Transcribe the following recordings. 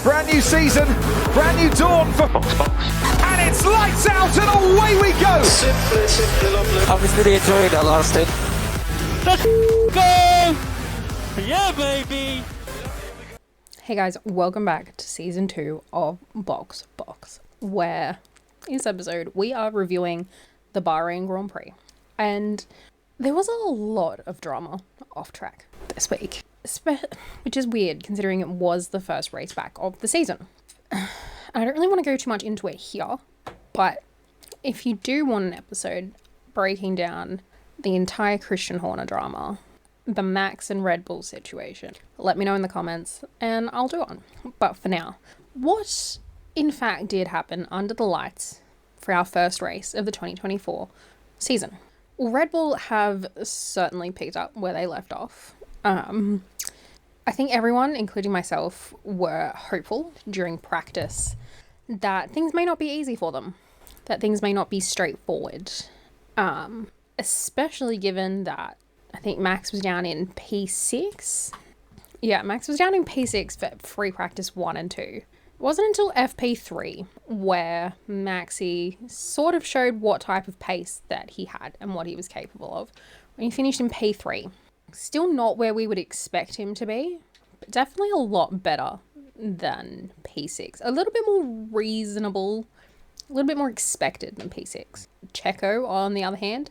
Brand new season, brand new dawn for and it's lights out and away we go. Simply lovely. Obviously the enjoying that lasted. Let's go! Yeah, baby! Hey guys, welcome back to season 2 of Box, where in this episode we are reviewing the Bahrain Grand Prix. And there was a lot of drama off track this week, which is weird considering it was the first race back of the season. I don't really want to go too much into it here, but if you do want an episode breaking down the entire Christian Horner drama, the Max and Red Bull situation, let me know in the comments and I'll do it. But for now, what in fact did happen under the lights for our first race of the 2024 season? Well, Red Bull have certainly picked up where they left off. I think everyone, including myself, were hopeful during practice that things may not be easy for them, that things may not be straightforward, especially given that I think Max was down in P6. Yeah, Max was down in P6 for free practice 1 and 2. It wasn't until FP3 where Maxi sort of showed what type of pace that he had and what he was capable of when he finished in P3. Still not where we would expect him to be, but definitely a lot better than P6. A little bit more reasonable, a little bit more expected than P6. Checo, on the other hand,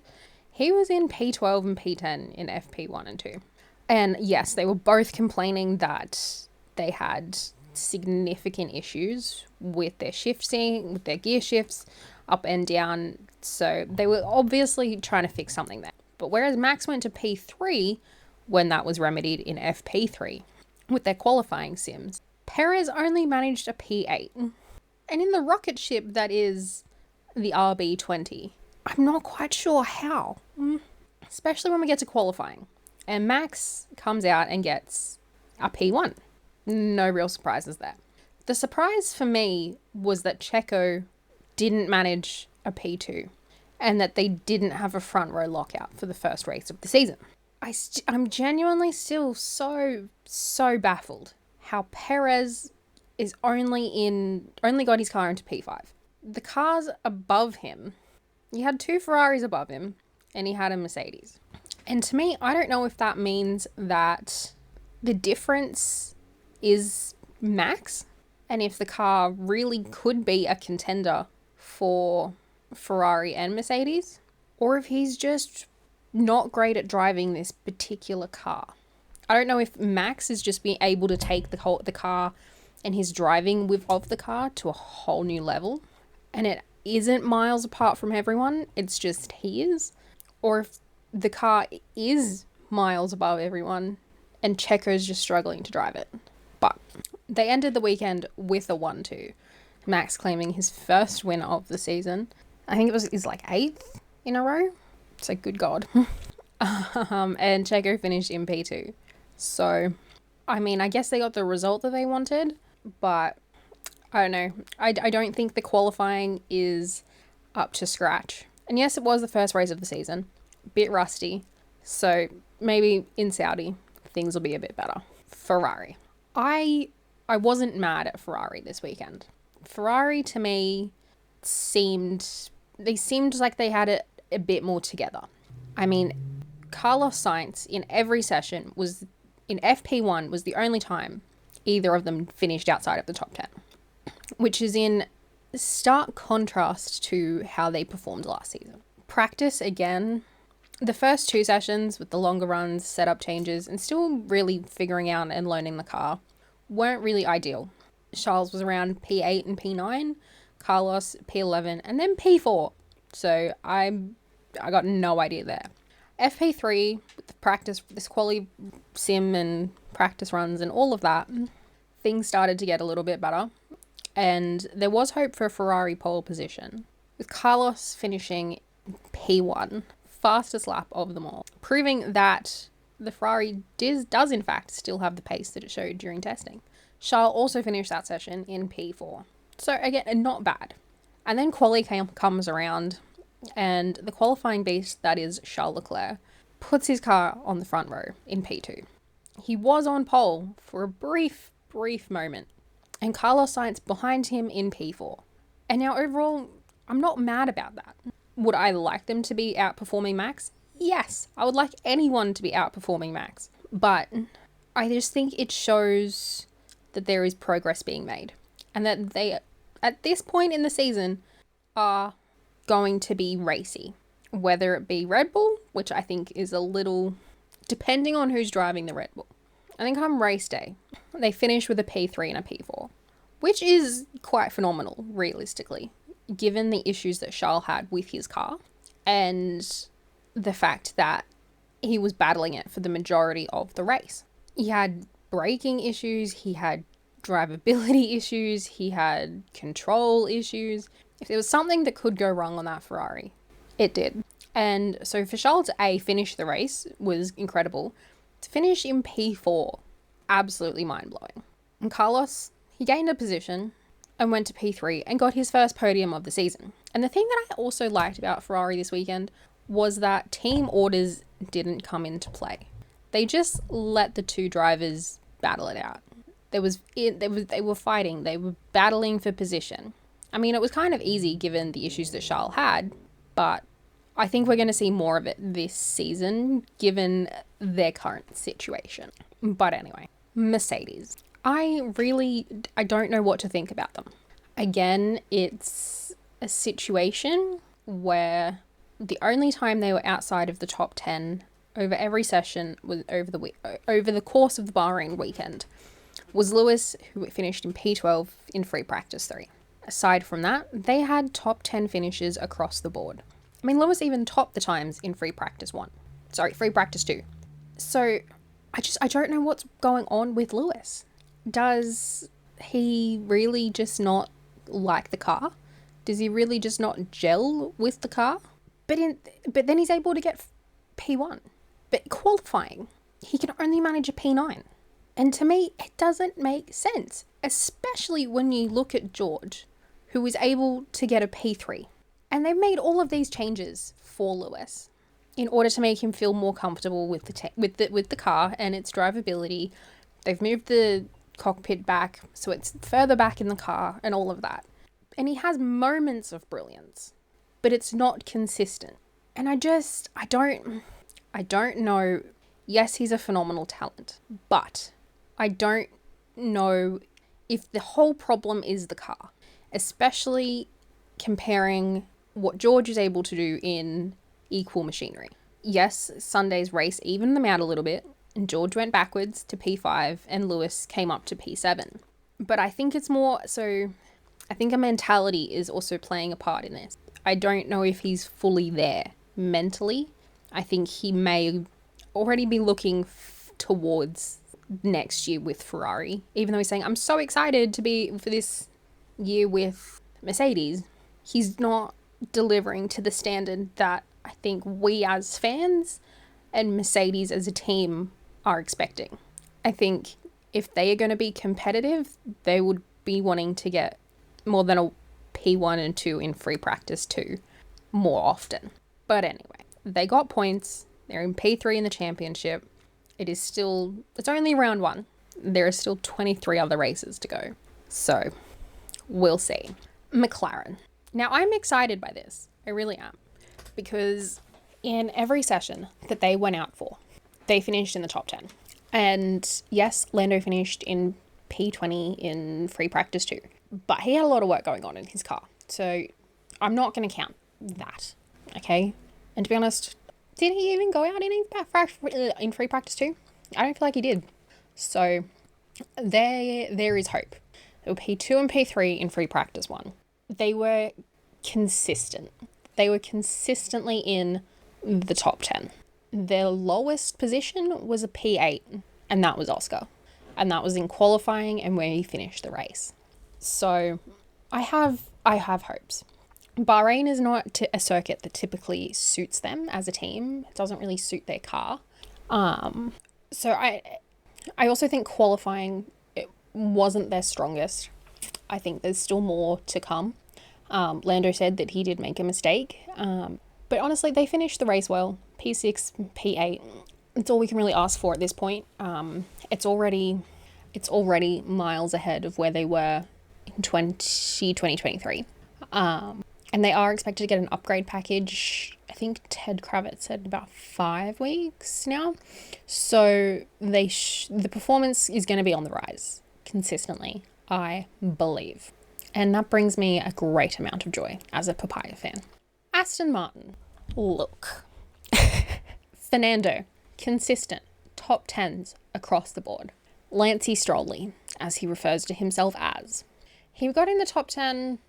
he was in P12 and P10 in FP1 and 2. And yes, they were both complaining that they had significant issues with their shifting, with their gear shifts, up and down. So they were obviously trying to fix something there. But whereas Max went to P3 when that was remedied in FP3 with their qualifying sims, Perez only managed a P8. And in the rocket ship that is the RB20, I'm not quite sure how, especially when we get to qualifying. And Max comes out and gets a P1. No real surprises there. The surprise for me was that Checo didn't manage a P2 and that they didn't have a front row lockout for the first race of the season. I'm genuinely still so baffled how Perez is only got his car into P5. The cars above him, he had 2 Ferraris above him and he had a Mercedes. And to me, I don't know if that means that the difference is Max and if the car really could be a contender for Ferrari and Mercedes, or if he's just not great at driving this particular car. I don't know if Max is just being able to take the car and his driving of the car to a whole new level, and it isn't miles apart from everyone, it's just he is, or if the car is miles above everyone and Checo's just struggling to drive it. But they ended the weekend with a 1-2, Max claiming his first win of the season. I think it was his 8th in a row. So good God. And Checo finished in P2. So, I mean, I guess they got the result that they wanted, but I don't know. I don't think the qualifying is up to scratch. And yes, it was the first race of the season. A bit rusty. So maybe in Saudi, things will be a bit better. Ferrari. I wasn't mad at Ferrari this weekend. Ferrari to me seemed like they had it a bit more together. I mean, Carlos Sainz in every session in FP1 was the only time either of them finished outside of the top 10, which is in stark contrast to how they performed last season. Practice again, the first 2 sessions with the longer runs, setup changes, and still really figuring out and learning the car weren't really ideal. Charles was around P8 and P9, Carlos P11, and then P4. So I got no idea there. FP3, with the practice, this quali sim and practice runs and all of that, things started to get a little bit better. And there was hope for a Ferrari pole position, with Carlos finishing P1, fastest lap of them all, proving that the Ferrari does in fact still have the pace that it showed during testing. Charles also finished that session in P4. So again, not bad. And then quali comes around, and the qualifying beast that is Charles Leclerc puts his car on the front row in P2. He was on pole for a brief moment, and Carlos Sainz behind him in P4. And now overall, I'm not mad about that. Would I like them to be outperforming Max? Yes, I would like anyone to be outperforming Max. But I just think it shows that there is progress being made and that they, at this point in the season, are going to be racy. Whether it be Red Bull, which I think is a little, depending on who's driving the Red Bull. I think on race day, they finish with a P3 and a P4, which is quite phenomenal, realistically, given the issues that Charles had with his car and the fact that he was battling it for the majority of the race. He had braking issues, he had drivability issues, he had control issues. If there was something that could go wrong on that Ferrari, it did. And so for Charles to finish the race was incredible. To finish in P4, absolutely mind-blowing. And Carlos, he gained a position and went to P3 and got his first podium of the season. And the thing that I also liked about Ferrari this weekend was that team orders didn't come into play. They just let the two drivers battle it out. They were fighting, they were battling for position. I mean, it was kind of easy given the issues that Charles had, but I think we're going to see more of it this season given their current situation. But anyway, Mercedes. I don't know what to think about them. Again, it's a situation where the only time they were outside of the top 10 over every session was over the course of the Bahrain weekend was Lewis, who finished in P12 in free practice 3. Aside from that, they had top 10 finishes across the board. I mean, Lewis even topped the times in free practice 2. So I don't know what's going on with Lewis. Does he really just not like the car? Does he really just not gel with the car? But then he's able to get P1. But qualifying, he can only manage a P9. And to me, it doesn't make sense, especially when you look at George, who was able to get a P3. And they've made all of these changes for Lewis in order to make him feel more comfortable with the car and its drivability. They've moved the cockpit back so it's further back in the car and all of that. And he has moments of brilliance, but it's not consistent. And I don't know. Yes, he's a phenomenal talent, but I don't know if the whole problem is the car, especially comparing what George is able to do in equal machinery. Yes, Sunday's race evened them out a little bit, and George went backwards to P5 and Lewis came up to P7. But I think it's more so, I think a mentality is also playing a part in this. I don't know if he's fully there mentally. I think he may already be looking towards next year with Ferrari, even though he's saying, I'm so excited to be for this year with Mercedes. He's not delivering to the standard that I think we as fans and Mercedes as a team are expecting. I think if they are going to be competitive, they would be wanting to get more than a P1 and 2 in free practice 2 more often. But anyway, they got points. They're in P3 in the championship. It's only round 1. There are still 23 other races to go. So we'll see. McLaren. Now I'm excited by this. I really am. Because in every session that they went out for, they finished in the top 10. And yes, Lando finished in P20 in free practice 2. But he had a lot of work going on in his car. So I'm not going to count that. Okay? And to be honest, did he even go out in free practice 2? I don't feel like he did. So there is hope. There were P2 and P3 in free practice 1. They were consistent. They were consistently in the top 10. Their lowest position was a P8, and that was Oscar. And that was in qualifying and where he finished the race. So I have hopes. Bahrain is not a circuit that typically suits them as a team. It doesn't really suit their car. So I also think qualifying, it wasn't their strongest. I think there's still more to come. Lando said that he did make a mistake. But honestly, they finished the race well. P6, P8. It's all we can really ask for at this point. It's already It's already miles ahead of where they were in 2023. And they are expected to get an upgrade package. I think Ted Kravitz said about 5 weeks now. So the performance is going to be on the rise consistently, I believe. And that brings me a great amount of joy as a Papaya fan. Aston Martin. Look. Fernando. Consistent. Top 10s across the board. Lancey Strolley, as he refers to himself as. He got in the top 10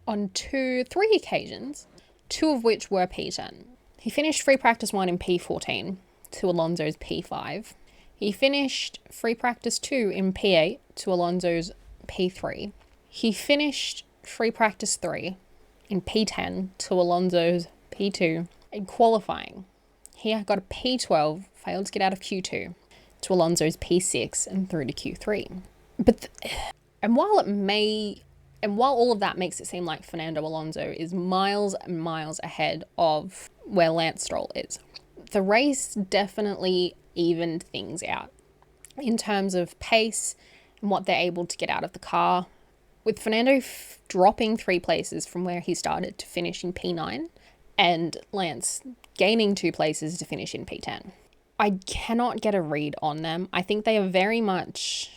on 3 occasions, 2 of which were P10. He finished free practice 1 in P14 to Alonso's P5. He finished free practice 2 in P8 to Alonso's P3. He finished free practice 3 in P10 to Alonso's P2. In qualifying, he got a P12, failed to get out of Q2 to Alonso's P6 and through to Q3. While all of that makes it seem like Fernando Alonso is miles and miles ahead of where Lance Stroll is, the race definitely evened things out in terms of pace and what they're able to get out of the car. With Fernando dropping 3 places from where he started to finish in P9 and Lance gaining 2 places to finish in P10. I cannot get a read on them. I think they are very much...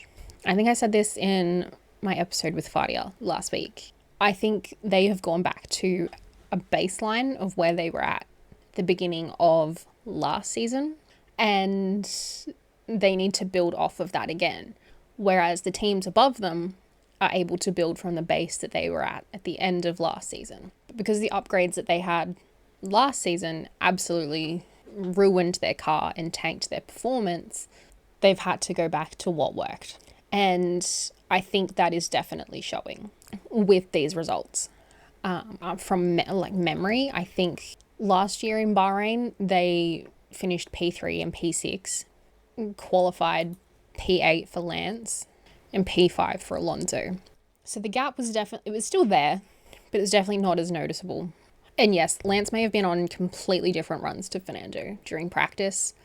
I think I said this in my episode with Fadia last week. I think they have gone back to a baseline of where they were at the beginning of last season, and they need to build off of that again. Whereas the teams above them are able to build from the base that they were at the end of last season. Because the upgrades that they had last season absolutely ruined their car and tanked their performance, they've had to go back to what worked. And I think that is definitely showing with these results. From memory, I think last year in Bahrain, they finished P3 and P6, qualified P8 for Lance and P5 for Alonso. So the gap was it was still there, but it's definitely not as noticeable. And yes, Lance may have been on completely different runs to Fernando during practice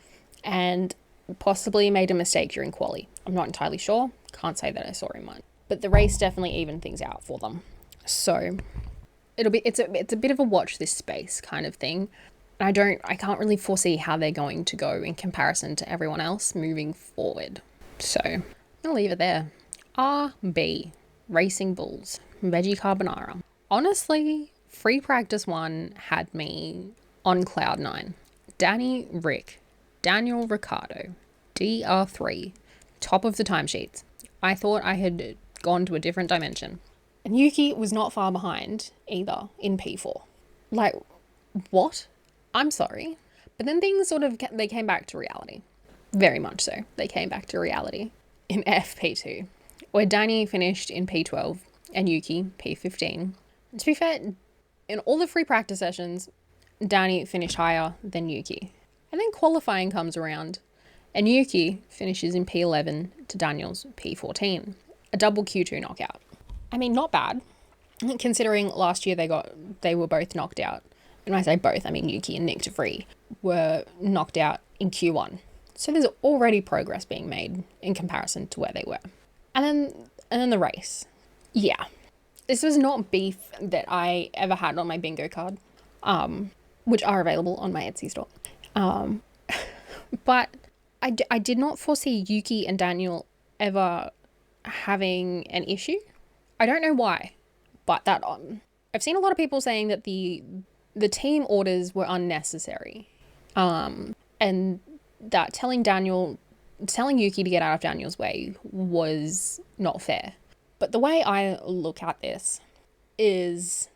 and possibly made a mistake during quali. I'm not entirely sure. Can't say that I saw him on. But the race definitely evened things out for them. So it's a bit of a watch this space kind of thing. I can't really foresee how they're going to go in comparison to everyone else moving forward. So I'll leave it there. RB, Racing Bulls, Veggie Carbonara. Honestly, free practice 1 had me on cloud 9. Danny Rick, Daniel Ricciardo, DR3, top of the timesheets. I thought I had gone to a different dimension. And Yuki was not far behind either in P4. Like, what? I'm sorry. But then things they came back to reality. Very much so. They came back to reality in FP2, where Danny finished in P12 and Yuki P15. And to be fair, in all the free practice sessions, Danny finished higher than Yuki. And then qualifying comes around, and Yuki finishes in P11 to Daniel's P14. A double Q2 knockout. I mean, not bad, considering last year they were both knocked out. And when I say both, I mean Yuki and Nick DeVries were knocked out in Q1. So there's already progress being made in comparison to where they were. And then the race. Yeah. This was not beef that I ever had on my bingo card, which are available on my Etsy store. But I did not foresee Yuki and Daniel ever having an issue. I don't know why, but that I've seen a lot of people saying that the team orders were unnecessary, and that telling Yuki to get out of Daniel's way was not fair. But the way I look at this is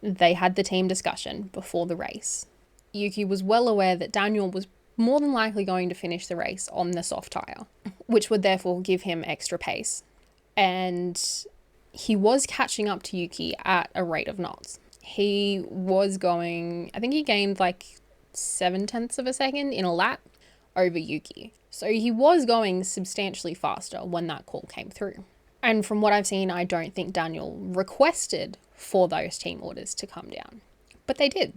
they had the team discussion before the race. Yuki was well aware that Daniel was more than likely going to finish the race on the soft tyre, which would therefore give him extra pace. And he was catching up to Yuki at a rate of knots. He was going, I think he gained like 0.7 of a second in a lap over Yuki. So he was going substantially faster when that call came through. And from what I've seen, I don't think Daniel requested for those team orders to come down. But they did.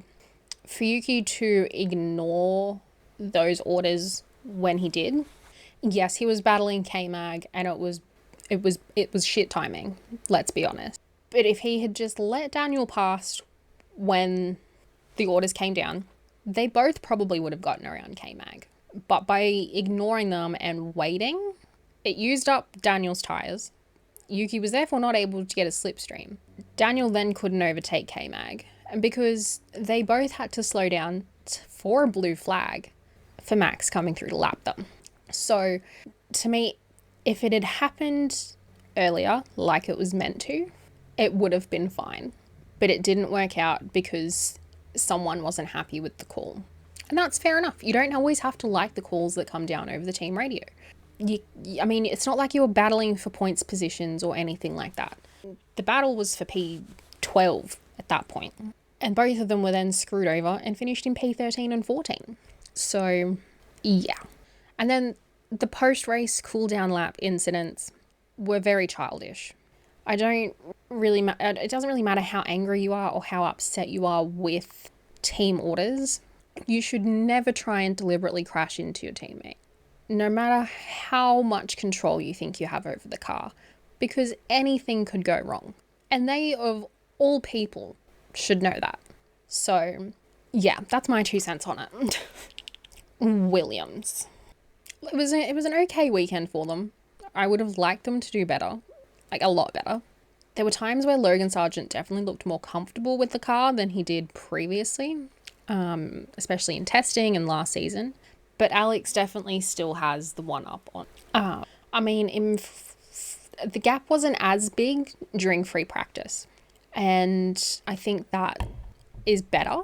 For Yuki to ignore those orders when he did, yes, he was battling K-Mag and it was It was shit timing, let's be honest. But if he had just let Daniel pass when the orders came down, they both probably would have gotten around K-Mag. But by ignoring them and waiting, it used up Daniel's tyres. Yuki was therefore not able to get a slipstream. Daniel then couldn't overtake K-Mag. And because they both had to slow down for a blue flag for Max coming through to lap them. So, to me, if it had happened earlier, like it was meant to, it would have been fine. But it didn't work out because someone wasn't happy with the call. And that's fair enough. You don't always have to like the calls that come down over the team radio. I mean, it's not like you were battling for points positions or anything like that. The battle was for P12 at that point. And both of them were then screwed over and finished in P13 and 14. So, yeah. And then the post-race cool-down lap incidents were very childish. It doesn't really matter how angry you are or how upset you are with team orders. You should never try and deliberately crash into your teammate, no matter how much control you think you have over the car, because anything could go wrong. And they, of all people, should know that. So, yeah, that's my 2 cents on it. Williams. It was an okay weekend for them. I would have liked them to do better, like a lot better. There were times where Logan Sargent definitely looked more comfortable with the car than he did previously, especially in testing and last season. But Alex definitely still has the one up on. I mean, the gap wasn't as big during free practice, and I think that is better.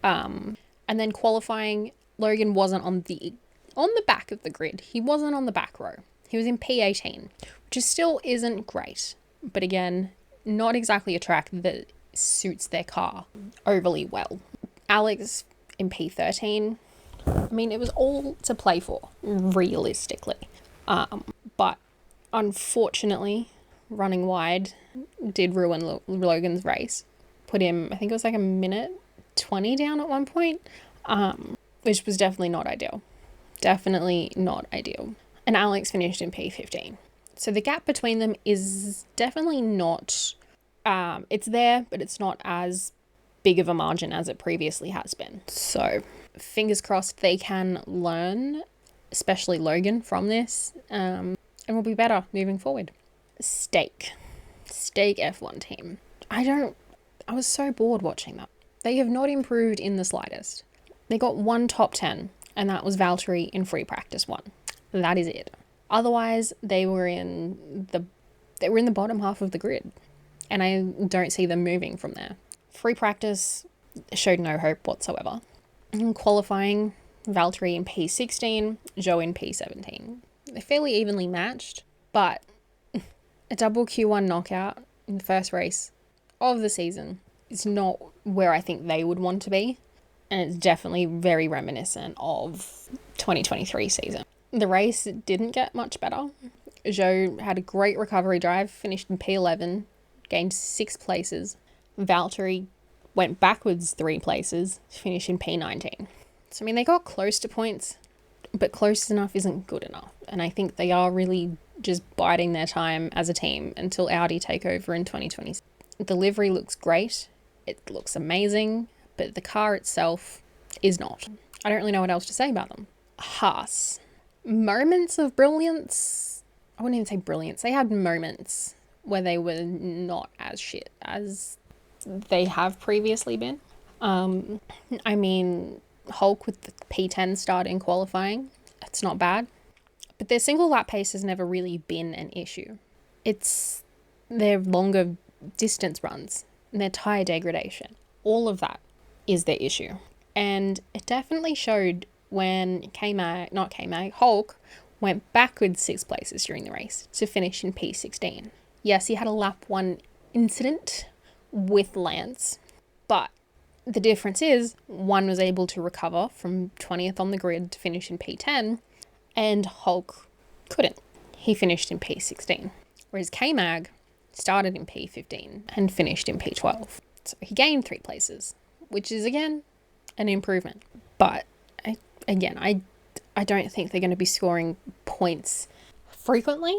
And then qualifying, Logan wasn't on the back of the grid. He wasn't on the back row. He was in P18, which still isn't great. But again, not exactly a track that suits their car overly well. Alex in P13, I mean, it was all to play for, realistically. But unfortunately, running wide did ruin Logan's race. Put him, I think it was like a minute 20 down at one point, which was definitely not ideal. Definitely not ideal. And Alex finished in P15. So the gap between them is definitely not, it's there, but it's not as big of a margin as it previously has been. So fingers crossed they can learn, especially Logan, from this, and will be better moving forward. Stake F1 team. I was so bored watching that. They have not improved in the slightest. They got one top 10, and that was Valtteri in free practice 1. That is it. Otherwise, they were in the bottom half of the grid, and I don't see them moving from there. Free practice showed no hope whatsoever. In qualifying, Valtteri in P16, Joe in P17. They're fairly evenly matched, but a double Q1 knockout in the first race of the season is not where I think they would want to be, and it's definitely very reminiscent of 2023 season. The race didn't get much better. Joe had a great recovery drive, finished in P11, gained 6 places. Valtteri went backwards 3 places, finished in P19. So, I mean, they got close to points, but close enough isn't good enough. And I think they are really just biding their time as a team until Audi take over in 2020. The livery looks great. It looks amazing, but the car itself is not. I don't really know what else to say about them. Haas. Moments of brilliance. I wouldn't even say brilliance. They had moments where they were not as shit as they have previously been. I mean, Hulk with the P10 start in qualifying, it's not bad. But their single lap pace has never really been an issue. It's their longer distance runs and their tyre degradation. All of that is their issue. And it definitely showed when Hulk went backwards 6 places during the race to finish in P16. Yes, he had a lap 1 incident with Lance, but the difference is one was able to recover from 20th on the grid to finish in P10, and Hulk couldn't. He finished in P16, whereas K-Mag started in P15 and finished in P12. So he gained 3 places, which is, again, an improvement. But, I don't think they're going to be scoring points frequently,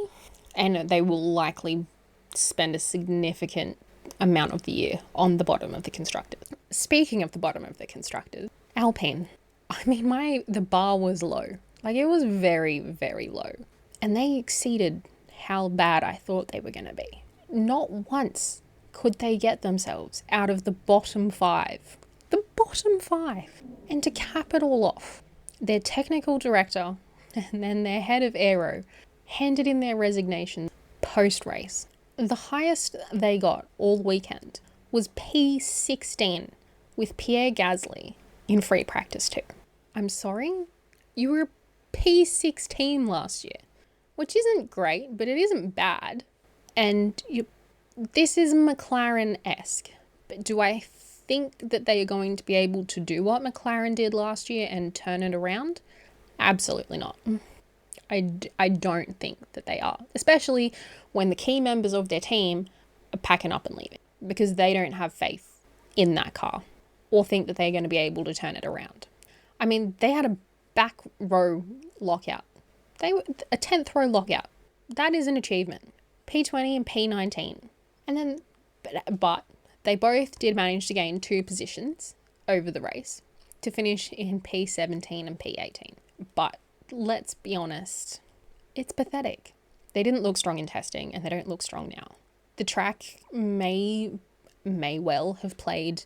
And they will likely spend a significant amount of the year on the bottom of the constructors. Speaking of the bottom of the constructors, Alpine. I mean, the bar was low. Like, it was very, very low. And they exceeded how bad I thought they were going to be. Not once could they get themselves out of the bottom 5. The bottom 5. And to cap it all off, their technical director and then their head of aero handed in their resignation post-race. The highest they got all weekend was P16 with Pierre Gasly in free practice 2. I'm sorry? You were P16 last year, which isn't great, but it isn't bad. And this is McLaren-esque. But do I think that they are going to be able to do what McLaren did last year and turn it around? Absolutely not. I don't think that they are, especially when the key members of their team are packing up and leaving because they don't have faith in that car or think that they're going to be able to turn it around. I mean, they had a back row lockout. They were a 10th row lockout. That is an achievement. P20 and P19. And then, but they both did manage to gain 2 positions over the race to finish in P17 and P18. But let's be honest, it's pathetic. They didn't look strong in testing and they don't look strong now. The track may well have played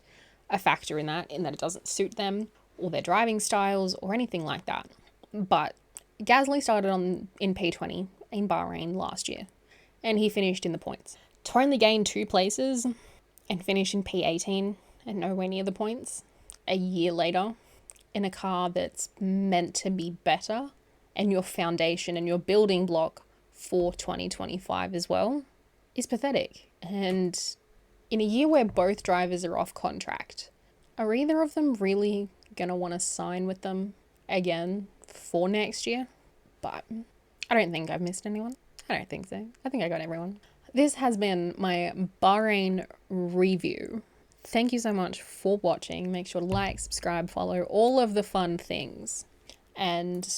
a factor in that it doesn't suit them or their driving styles or anything like that. But Gasly started in P20 in Bahrain last year and he finished in the points. To only gain 2 places and finish in P18 and nowhere near the points a year later in a car that's meant to be better and your foundation and your building block for 2025 as well is pathetic. And in a year where both drivers are off contract, are either of them really going to want to sign with them again for next year? But I don't think I've missed anyone. I don't think so. I think I got everyone. This has been my Bahrain review. Thank you so much for watching. Make sure to like, subscribe, follow, all of the fun things. And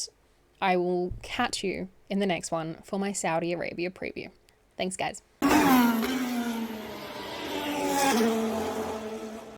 I will catch you in the next one for my Saudi Arabia preview. Thanks, guys.